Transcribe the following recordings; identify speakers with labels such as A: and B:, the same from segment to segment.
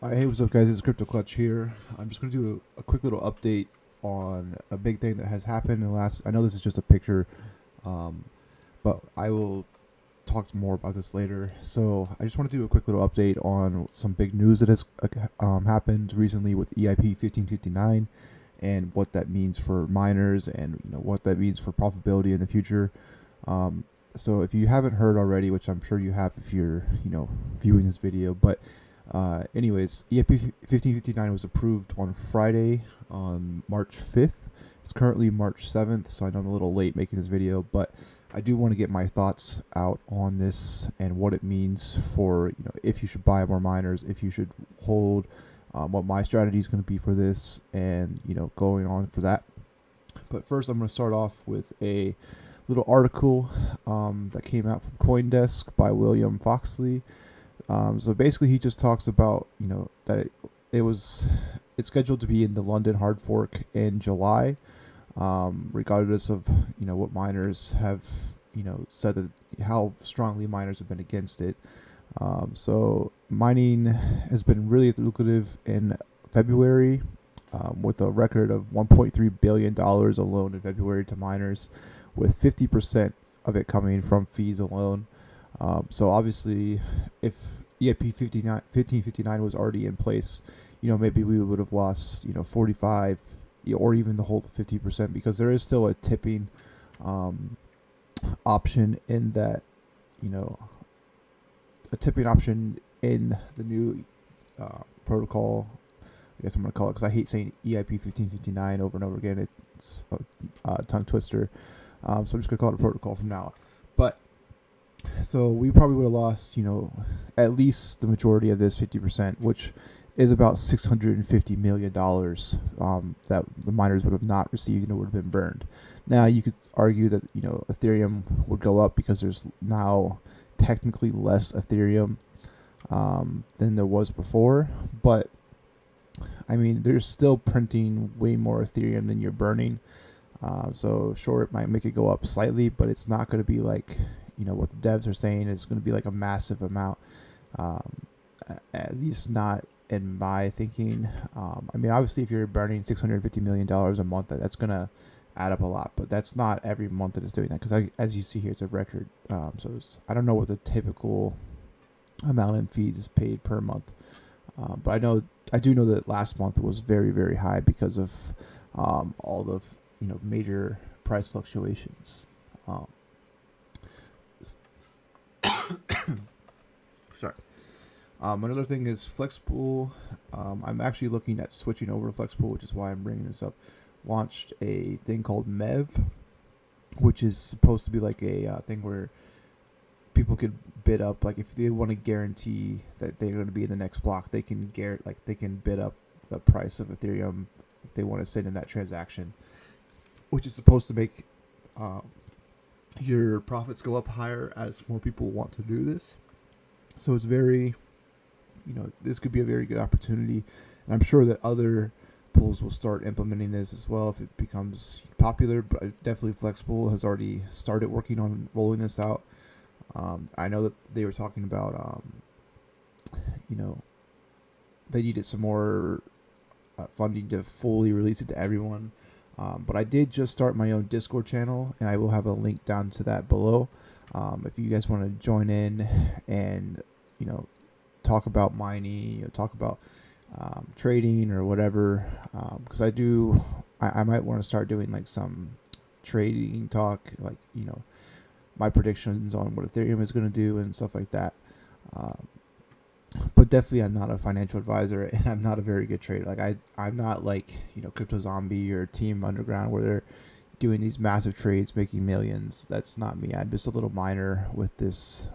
A: Hey, what's up, guys? It's Crypto Clutch here. I'm just going to do a quick little update on a big thing that has happened in the last. I know this is just a picture, um, but I will talk more about this later. So I just want to do a quick little update on some big news that has happened recently with EIP 1559 and what that means for miners and what that means for profitability in the future. Um, so if you haven't heard already, which I'm sure you have if you're viewing this video, but anyways, EIP 1559 was approved on Friday, on March 5th. It's currently March 7th, so I know I'm a little late making this video, but I do want to get my thoughts out on this and what it means for, if you should buy more miners, if you should hold, what my strategy is going to be for this, and, going on for that. But first, I'm going to start off with a little article that came out from CoinDesk by William Foxley. So basically, he just talks about that it's scheduled to be in the London hard fork in July, regardless of what miners have said that how strongly miners have been against it. So mining has been really lucrative in February, with a record of $1.3 billion alone in February to miners, with 50% of it coming from fees alone. So obviously, if EIP 1559 was already in place, maybe we would have lost 45, or even the whole 50%, because there is still a tipping option in that, a tipping option in the new protocol. I guess I'm going to call it, because I hate saying EIP 1559 over and over again. It's a tongue twister. So I'm just going to call it a protocol from now on. But so we probably would have lost, at least the majority of this 50%, which is about $650 million that the miners would have not received and it would have been burned. Now, you could argue that, Ethereum would go up because there's now technically less Ethereum than there was before. But, I mean, there's still printing way more Ethereum than you're burning. So, sure, it might make it go up slightly, but it's not going to be like what the devs are saying is going to be like a massive amount, at least not in my thinking. I mean, obviously, if you're burning $650 million a month, that's going to add up a lot, but that's not every month that it's doing that, because as you see here, it's a record. So I don't know what the typical amount in fees is paid per month, but I do know that last month was very, very high because of all the major price fluctuations. Sorry. Another thing is Flexpool. I'm actually looking at switching over to Flexpool, which is why I'm bringing this up. Launched a thing called MEV, which is supposed to be like a thing where people could bid up. Like if they want to guarantee that they're going to be in the next block, they can they can bid up the price of Ethereum if they want to sit in that transaction, which is supposed to make your profits go up higher as more people want to do this. So it's very, this could be a very good opportunity. And I'm sure that other pools will start implementing this as well if it becomes popular. But definitely Flexpool has already started working on rolling this out. I know that they were talking about, they needed some more funding to fully release it to everyone. But I did just start my own Discord channel, and I will have a link down to that below. If you guys want to join in and, talk about mining, talk about trading or whatever, because I might want to start doing like some trading talk, like, my predictions on what Ethereum is going to do and stuff like that. But definitely, I'm not a financial advisor, and I'm not a very good trader. Like I'm not like Crypto Zombie or Team Underground, where they're doing these massive trades, making millions. That's not me. I'm just a little miner with this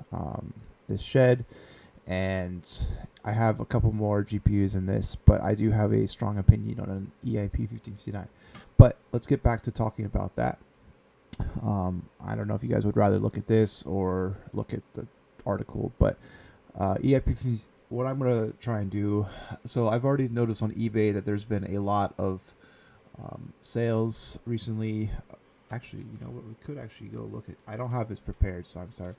A: shed, and I have a couple more GPUs in this, but I do have a strong opinion on an EIP 1559. But let's get back to talking about that. I don't know if you guys would rather look at this or look at the article, but EIP, what I'm going to try and do, so I've already noticed on eBay that there's been a lot of sales recently. Actually, what, we could actually go look at, I don't have this prepared, so I'm sorry.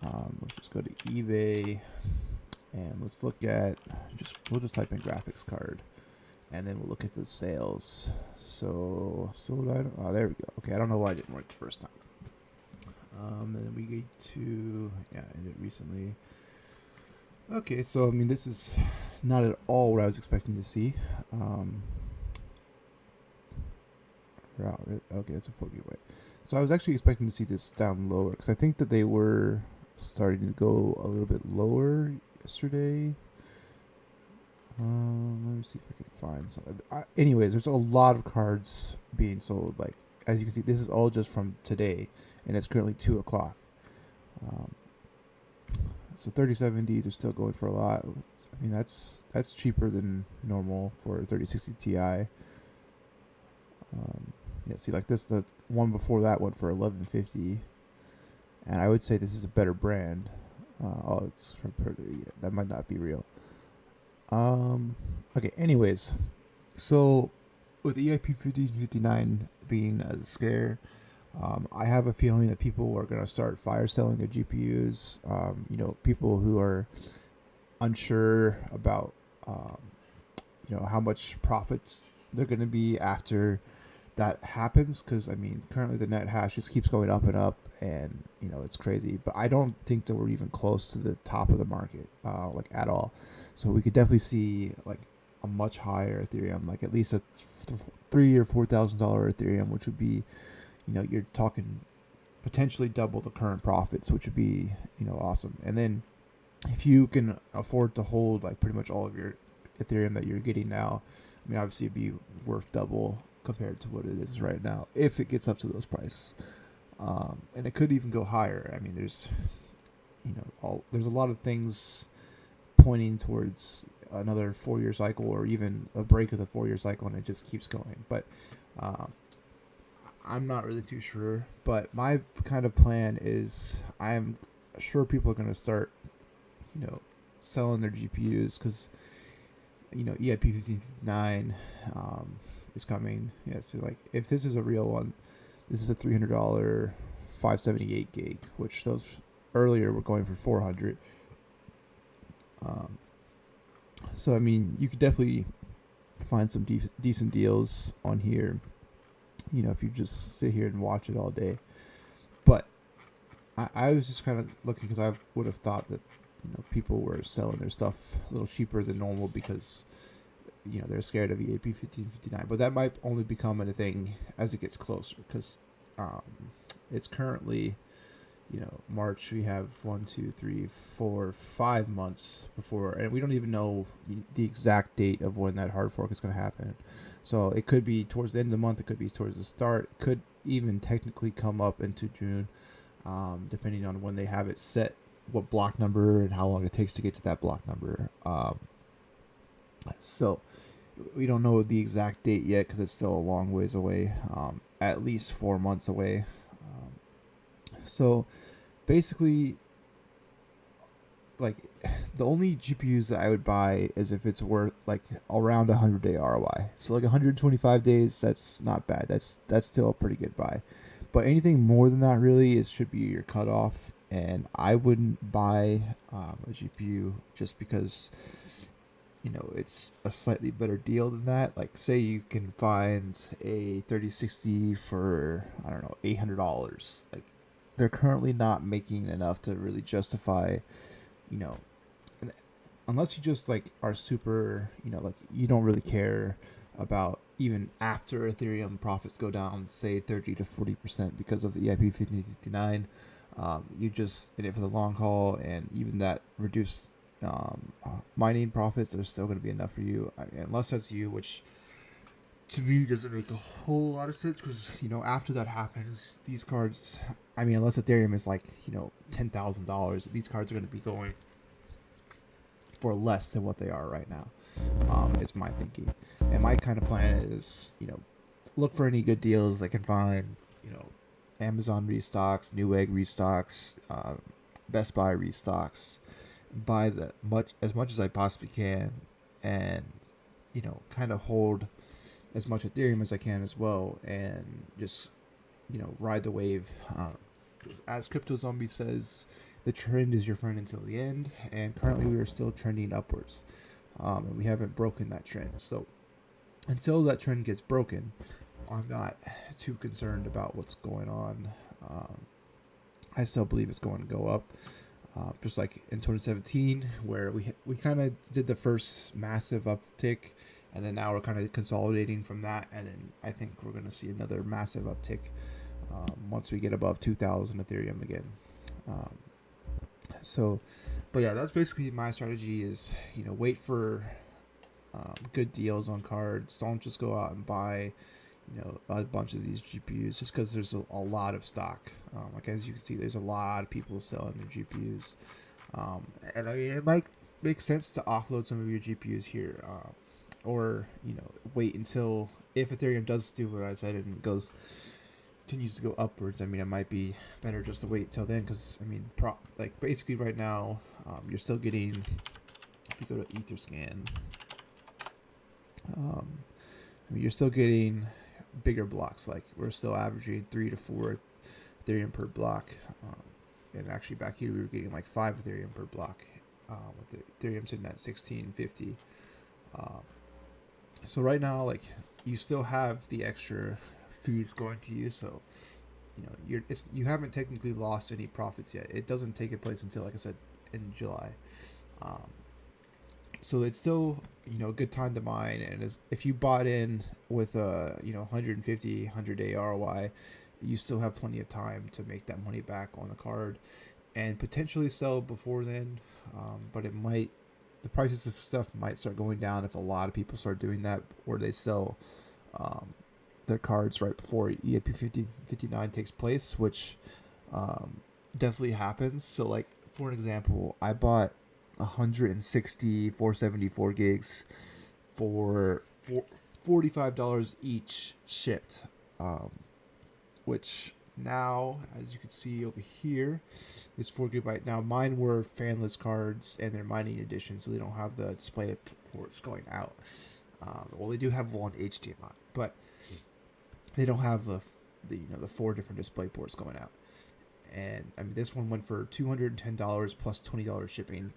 A: Let's just go to eBay And let's look at we'll just type in graphics card, and then we'll look at the sales. So there we go. Okay, I don't know why it didn't work the first time. And then we get to ended recently. Okay, so I mean this is not at all what I was expecting to see. Okay, that's a 4 gigabyte. So I was actually expecting to see this down lower because I think that they were starting to go a little bit lower yesterday. Let me see if I can find some. Anyways, there's a lot of cards being sold. Like as you can see, this is all just from today, and it's currently 2 o'clock. So 3070s are still going for a lot. I mean that's cheaper than normal for 3060 Ti. Yeah, see, like this, the one before that went for 1150, and I would say this is a better brand. It's from that might not be real. Okay. Anyways, so with EIP 1559 being a scare, I have a feeling that people are gonna start fire selling their GPUs. People who are unsure about, how much profits they're gonna be after that happens, because I mean currently the net hash just keeps going up and up, and it's crazy, but I don't think that we're even close to the top of the market, like at all. So we could definitely see like a much higher Ethereum, like at least a $3,000 or $4,000 Ethereum, which would be, you're talking potentially double the current profits, which would be awesome. And then if you can afford to hold like pretty much all of your Ethereum that you're getting now, I mean obviously it'd be worth double compared to what it is right now if it gets up to those prices, and it could even go higher. I mean there's there's a lot of things pointing towards another 4-year cycle or even a break of the 4-year cycle, and it just keeps going. But I'm not really too sure, but my kind of plan is I'm sure people are going to start selling their GPUs because EIP 1559 is coming. Yeah, so like if this is a real one, this is a $300 578 gig, which those earlier were going for 400. So I mean, you could definitely find some decent deals on here, if you just sit here and watch it all day. But I was just kind of looking because I would have thought that people were selling their stuff a little cheaper than normal because they're scared of EIP 1559, but that might only become a thing as it gets closer, because it's currently March. We have 1, 2, 3, 4, 5 months before, and we don't even know the exact date of when that hard fork is going to happen. So it could be towards the end of the month, it could be towards the start, it could even technically come up into June, depending on when they have it set, what block number and how long it takes to get to that block number. So we don't know the exact date yet because it's still a long ways away, at least 4 months away. So basically, like, the only GPUs that I would buy is if it's worth like around 100-day ROI. So like 125 days, that's not bad. That's still a pretty good buy. But anything more than that really should be your cutoff. And I wouldn't buy a GPU just because it's a slightly better deal than that. Like, say you can find a 3060 for, I don't know, $800. Like, they're currently not making enough to really justify, unless you just like are super, like you don't really care about even after Ethereum profits go down, say 30 to 40% because of the EIP 1559. You just in it for the long haul, and even that reduced mining profits are still going to be enough for you. I mean, unless that's you, which to me doesn't make a whole lot of sense, because after that happens, these cards, I mean, unless Ethereum is like $10,000, these cards are going to be going for less than what they are right now. Is my thinking, and my kind of plan is look for any good deals I can find. Amazon restocks, Newegg restocks, Best Buy restocks, buy as much as I possibly can, and kind of hold as much Ethereum as I can as well, and just ride the wave. As Crypto Zombie says, the trend is your friend until the end, and currently we are still trending upwards, and we haven't broken that trend. So until that trend gets broken, I'm not too concerned about what's going on. Um, I still believe it's going to go up, just like in 2017, where we kind of did the first massive uptick, and then now we're kind of consolidating from that, and then I think we're going to see another massive uptick once we get above 2,000 Ethereum again. Um, so, but yeah, that's basically my strategy. Is wait for good deals on cards. Don't just go out and buy a bunch of these GPUs just because there's a lot of stock. Like as you can see, there's a lot of people selling their GPUs, and I mean it might make sense to offload some of your GPUs here, or wait until if Ethereum does do what I said and continues to go upwards. I mean, it might be better just to wait until then because I mean, like basically right now, you're still getting. If you go to EtherScan, I mean, you're still getting bigger blocks. Like we're still averaging 3 to 4 Ethereum per block, and actually back here we were getting like 5 Ethereum per block, with Ethereum sitting at 1650. So right now, like you still have the extra fees going to you, so you haven't technically lost any profits yet. It doesn't take place until, like I said, in July. Um, so it's still a good time to mine, and if you bought in with a 150 100-day ROI, you still have plenty of time to make that money back on the card and potentially sell before then. But the prices of stuff might start going down if a lot of people start doing that, or they sell um, their cards right before EIP 59 takes place, which definitely happens. So like for an example, I bought 160 474 gigs for $45 each shipped, which now, as you can see over here, is 4 GB. Now mine were fanless cards and they're mining edition, so they don't have the display ports going out. Well, they do have one HDMI, but they don't have the 4 different display ports going out. And I mean, this one went for $210 plus $20 shipping.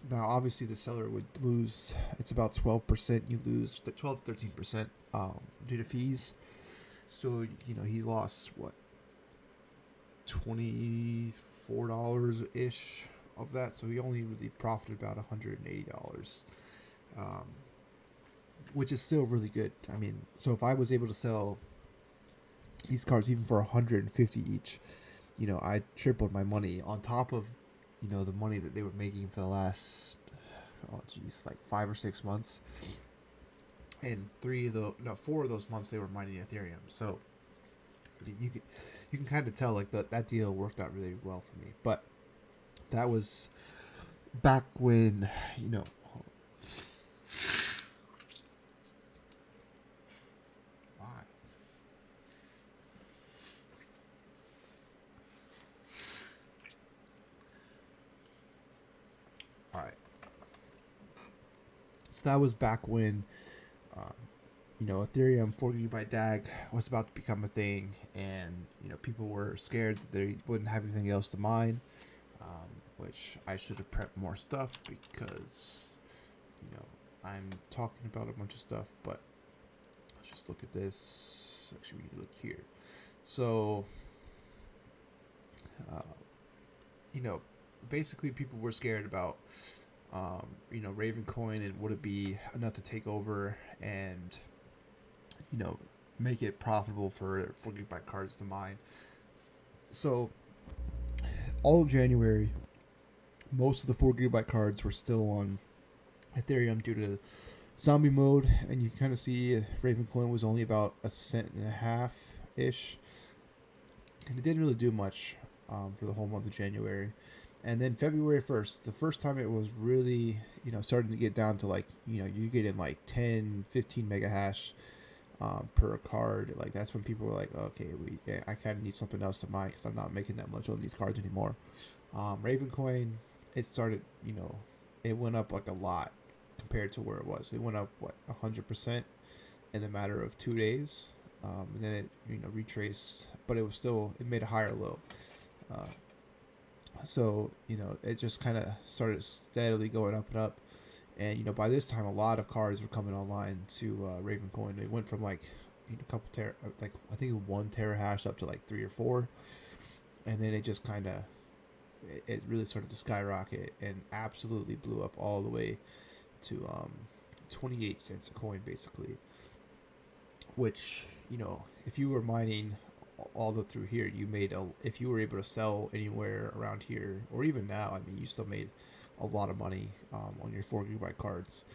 A: Now, obviously, the seller would lose. It's about 12%. You lose the 12 to 13% due to fees. So he lost what, $24 ish of that. So he only really profited about $180, which is still really good. I mean, so if I was able to sell these cards even for 150 each, I tripled my money on top of the money that they were making for the last like 5 or 6 months, and 4 of those months they were mining Ethereum. So you can kind of tell like that deal worked out really well for me. But that was back when all right. So that was back when Ethereum 4 GB DAG was about to become a thing, and people were scared that they wouldn't have anything else to mine, which I should have prepped more stuff because I'm talking about a bunch of stuff. But let's just look at this. Actually, we need to look here. So basically people were scared about Ravencoin, and would it be enough to take over and make it profitable for 4 GB cards to mine. So all of January, most of the 4 GB cards were still on Ethereum due to zombie mode, and you can kind of see Ravencoin was only about 1.5 cents ish, and it didn't really do much for the whole month of January. And then February 1st, the first time it was really starting to get down to like you get in like 10 15 mega hash per card. Like that's when people were like, okay, I kind of need something else to mine because I'm not making that much on these cards anymore. Ravencoin, it started, it went up like a lot compared to where it was. It went up 100% in a matter of 2 days, and then it retraced, but it made a higher low. So, it just kind of started steadily going up and up. And, by this time, a lot of cards were coming online to Ravencoin. It went from like a couple like I think 1 terahash up to like 3 or 4. And then it just kind of, it really started to skyrocket and absolutely blew up all the way to 28 cents a coin, basically. Which, if you were mining all the through here, if you were able to sell anywhere around here, or even now, I mean, you still made a lot of money on your 4 GB cards.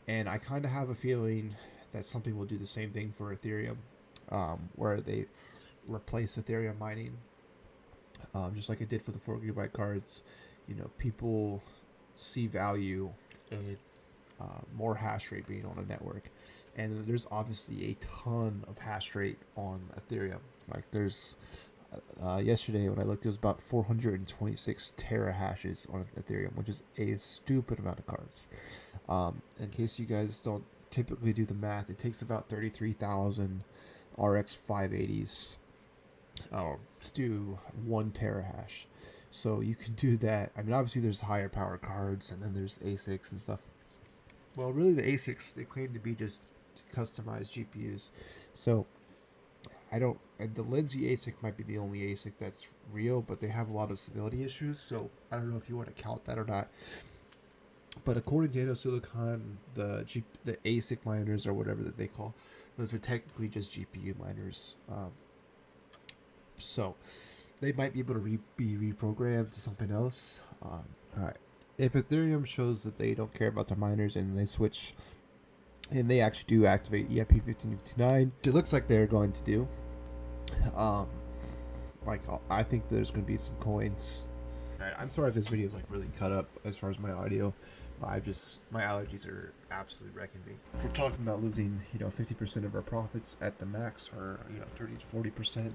A: And I kind of have a feeling that something will do the same thing for Ethereum, where they replace Ethereum mining, just like it did for the 4 GB cards. People see value in more hash rate being on a network, and there's obviously a ton of hash rate on Ethereum. Like there's yesterday when I looked, it was about 426 terahashes on Ethereum, which is a stupid amount of cards. In case you guys don't typically do the math, it takes about 33,000 RX 580s to do 1 terahash. So you can do that. I mean, obviously there's higher power cards, and then there's ASICs and stuff. Well, really, the ASICs, they claim to be just customized GPUs. So I don't. And the Lindsay ASIC might be the only ASIC that's real, but they have a lot of stability issues. So I don't know if you want to count that or not. But according to Silicon, the ASIC miners, or whatever that they call, those are technically just GPU miners. So they might be able to be reprogrammed to something else. All right. If Ethereum shows that they don't care about their miners and they switch, and they actually do activate EIP 1559, it looks like they're going to do. I think there's going to be some coins. Alright, I'm sorry if this video is like really cut up as far as my audio, but my allergies are absolutely wrecking me. We're talking about losing 50% of our profits at the max, or 30 to 40%,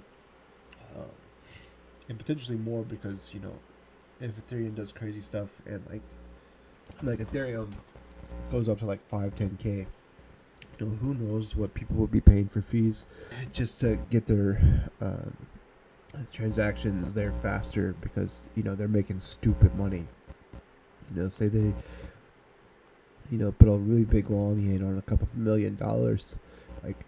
A: and potentially more, because if Ethereum does crazy stuff, and like Ethereum goes up to like 5-10K, who knows what people will be paying for fees just to get their transactions there faster, because they're making stupid money. Say they put a really big long in on a couple $1 million, like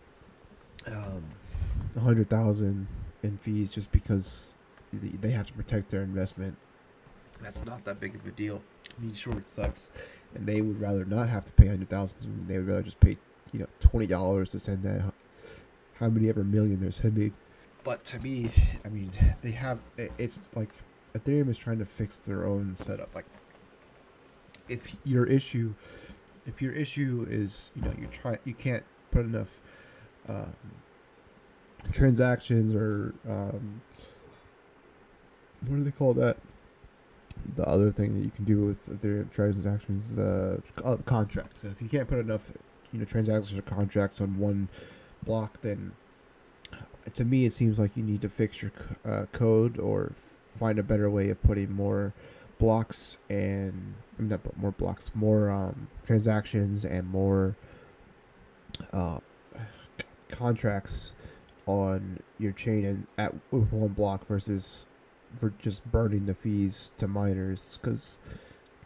A: 100,000 in fees, just because they have to protect their investment. That's not that big of a deal. I mean, sure, it sucks, and they would rather not have to pay 100,000. They would rather just pay $20 to send that how many ever million they're sending. But to me, I mean, it's like Ethereum is trying to fix their own setup. Like, if your issue is you can't put enough transactions, or what do they call that? The other thing that you can do with Ethereum transactions, the contract. So if you can't put enough transactions or contracts on one block, then to me it seems like you need to fix your code, or find a better way of putting more blocks, and more transactions and more contracts on your chain, and at one block, versus for just burning the fees to miners. Because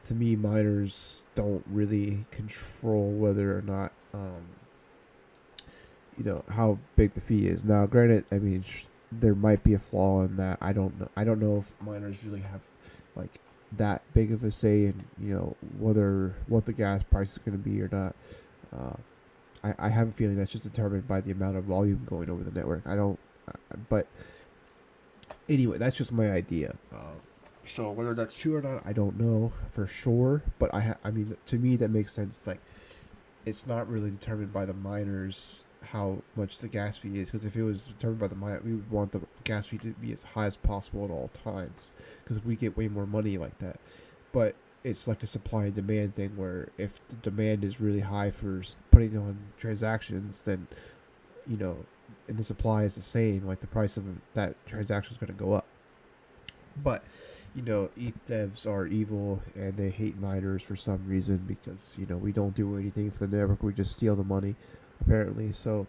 A: to me, miners don't really control whether or not how big the fee is. Now, granted, I mean, there might be a flaw in that. I don't know if miners really have like that big of a say in what the gas price is going to be or not. I have a feeling that's just determined by the amount of volume going over the network. But anyway, that's just my idea. So whether that's true or not, I don't know for sure. But I mean, to me, that makes sense. Like, it's not really determined by the miners how much the gas fee is, because if it was determined by the miner, we would want the gas fee to be as high as possible at all times, because we get way more money like that. But it's like a supply and demand thing, where if the demand is really high for putting on transactions, then and the supply is the same, like the price of that transaction is going to go up. But ETH devs are evil, and they hate miners for some reason, because we don't do anything for the network, we just steal the money, apparently. So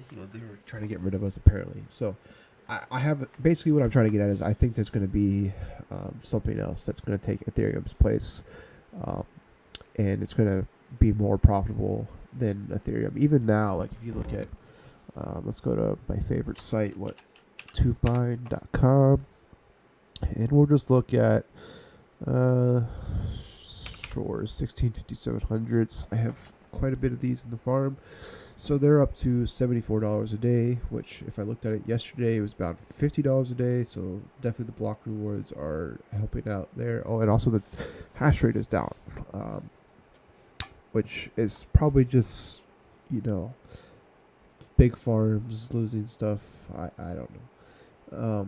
A: they were trying to get rid of us, apparently. So
B: I have basically what I'm trying to get at is I think there's going to be something else that's going to take Ethereum's place, um, and it's going to be more profitable than Ethereum. Even now, like if you look at, let's go to my favorite site, tubine.com, and we'll just look at sure 165700s. I have quite a bit of these in the farm. So they're up to $74 a day, which if I looked at it yesterday, it was about $50 a day. So definitely the block rewards are helping out there. Oh, and also the hash rate is down, which is probably just, you know, big farms losing stuff. I don't know.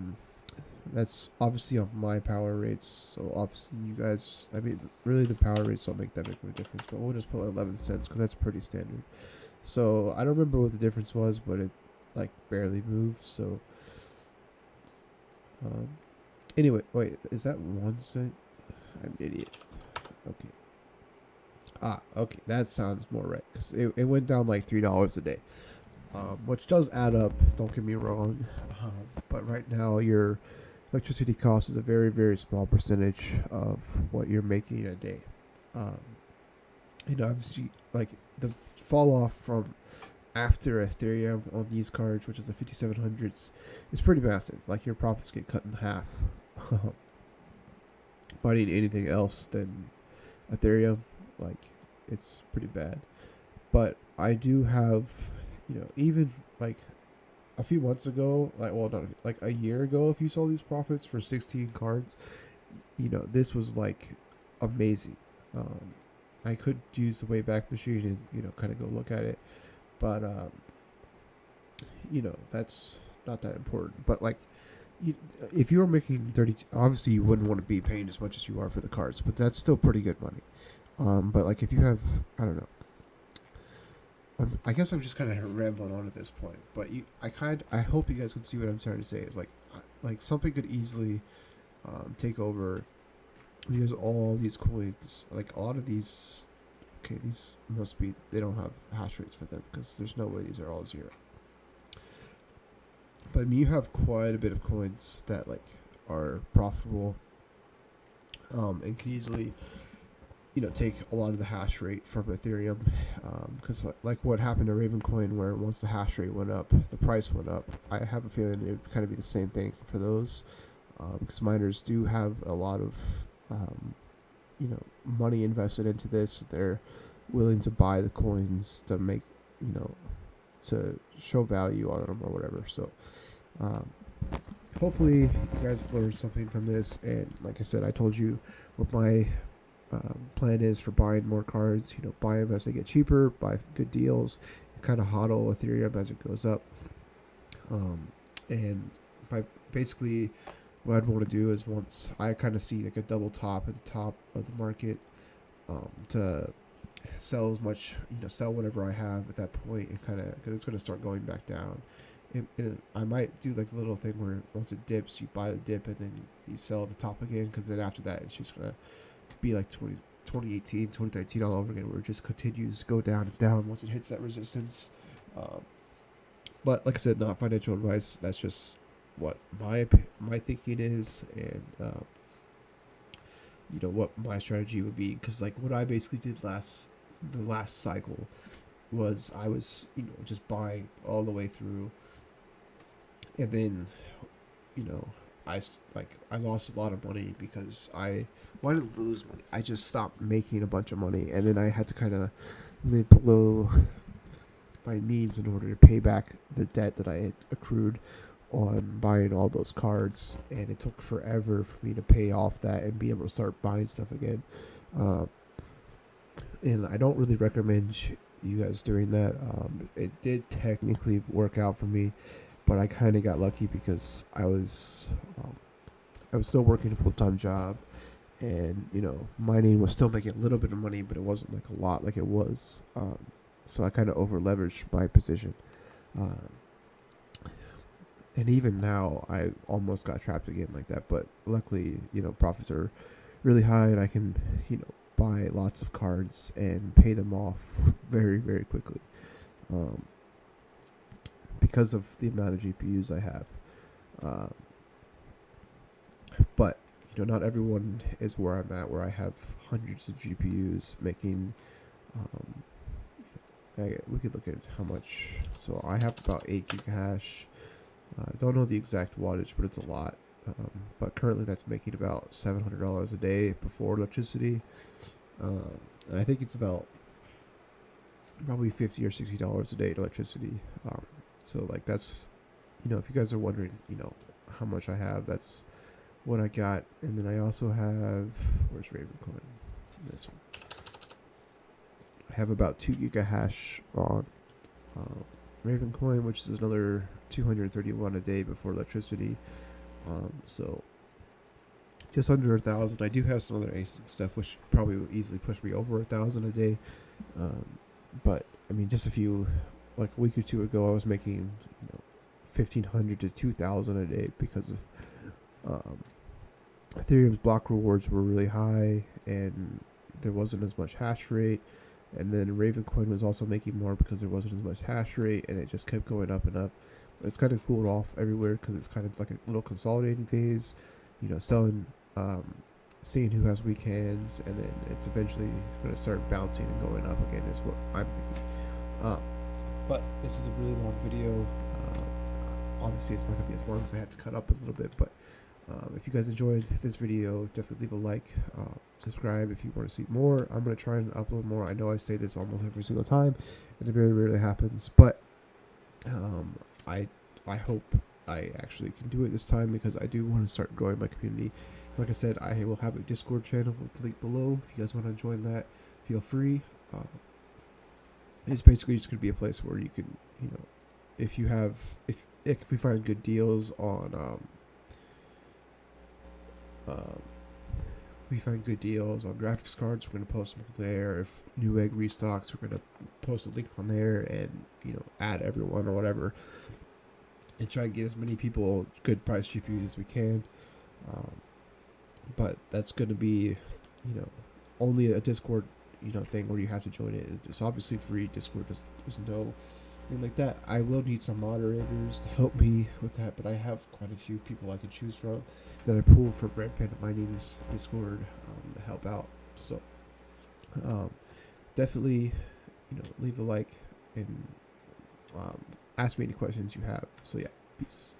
B: That's obviously on my power rates. So obviously you guys, I mean, really the power rates don't make that big of a difference. But we'll just put 11 cents because that's pretty standard. So I don't remember what the difference was, but it like barely moved. So anyway, wait, is that 1 cent? I'm an idiot. Okay. Okay, that sounds more right. 'Cause it went down like $3 a day, which does add up. Don't get me wrong, but right now your electricity cost is a very very small percentage of what you're making a day. Um, obviously, like the fall off from after Ethereum on these cards, which is the 5700s, is pretty massive. Like your profits get cut in half. Buying anything else than Ethereum, like it's pretty bad. But I do have, even like a few months ago, like well, not like a year ago, if you saw these profits for 16 cards, this was like amazing. I could use the Wayback Machine and kind of go look at it, but that's not that important. But like, if you were making 30, obviously you wouldn't want to be paying as much as you are for the cards, but that's still pretty good money. But like if you have, I don't know. I guess I'm just kind of rambling on at this point, but I hope you guys can see what I'm trying to say. Is like something could easily take over because all these coins, like a lot of these, okay, these must be, they don't have hash rates for them because there's no way these are all zero. But I mean, you have quite a bit of coins that like are profitable, and can easily take a lot of the hash rate from Ethereum, because like what happened to Ravencoin, where once the hash rate went up, the price went up. I have a feeling it would kind of be the same thing for those, because miners do have a lot of money invested into this. They're willing to buy the coins to make to show value on them or whatever. So hopefully you guys learned something from this. And like I said, I told you what my plan is for buying more cards. Buy them as they get cheaper, buy good deals, and kind of hodl Ethereum as it goes up. And by basically what I'd want to do is once I kind of see like a double top at the top of the market, to sell as much, sell whatever I have at that point, and kind of because it's going to start going back down. I might do like the little thing where once it dips, you buy the dip and then you sell at the top again, because then after that it's just going to be like 2018, 2019 all over again, where it just continues to go down and down once it hits that resistance. But like I said, not financial advice. That's just what my thinking is, and what my strategy would be. Because like what I basically did the last cycle was I was just buying all the way through, and then I lost a lot of money because I didn't lose money. I just stopped making a bunch of money, and then I had to kind of live below my means in order to pay back the debt that I had accrued on buying all those cards, and it took forever for me to pay off that and be able to start buying stuff again. And I don't really recommend you guys doing that. It did technically work out for me, but I kind of got lucky because I was still working a full-time job, and mining was still making a little bit of money, but it wasn't like a lot like it was. So I kind of over leveraged my position, and even now I almost got trapped again like that. But luckily, profits are really high, and I can buy lots of cards and pay them off very very quickly, because of the amount of GPUs I have. Um, but not everyone is where I'm at, where I have hundreds of GPUs making. Um, we could look at how much. So I have about 8 gigahash. Don't know the exact wattage, but it's a lot. But currently, that's making about $700 a day before electricity. And I think it's about probably $50 or $60 a day in electricity. So like that's, if you guys are wondering, how much I have, that's what I got. And then I also have, where's Ravencoin? This one. I have about 2 gigahash on Ravencoin, which is another 231 a day before electricity. So just under 1,000. I do have some other async stuff, which probably would easily push me over 1,000 a day. But I mean, just like a week or two ago, I was making 1,500 to 2,000 a day because of Ethereum's block rewards were really high, and there wasn't as much hash rate. And then Ravencoin was also making more because there wasn't as much hash rate, and it just kept going up and up. But it's kind of cooled off everywhere because it's kind of like a little consolidating phase, selling, seeing who has weak hands, and then it's eventually going to start bouncing and going up again is what I'm thinking. But this is a really long video. Obviously, it's not going to be as long as I had to cut up a little bit, but if you guys enjoyed this video, definitely leave a like, subscribe if you want to see more. I'm going to try and upload more. I know I say this almost every single time, and it very rarely happens, but I hope I actually can do it this time because I do want to start growing my community. Like I said, I will have a Discord channel with the link below. If you guys want to join that, feel free. It's basically just going to be a place where you can, if we find good deals on graphics cards, we're going to post them there. If Newegg restocks, we're going to post a link on there and add everyone or whatever, and try and get as many people good price GPUs as we can. But that's going to be only a Discord thing where you have to join it. It's obviously free. Discord there's no thing like that. I will need some moderators to help me with that, but I have quite a few people I can choose from that I pulled from Red Panda Mining's Discord to help out. So definitely leave a like and ask me any questions you have. So yeah, peace.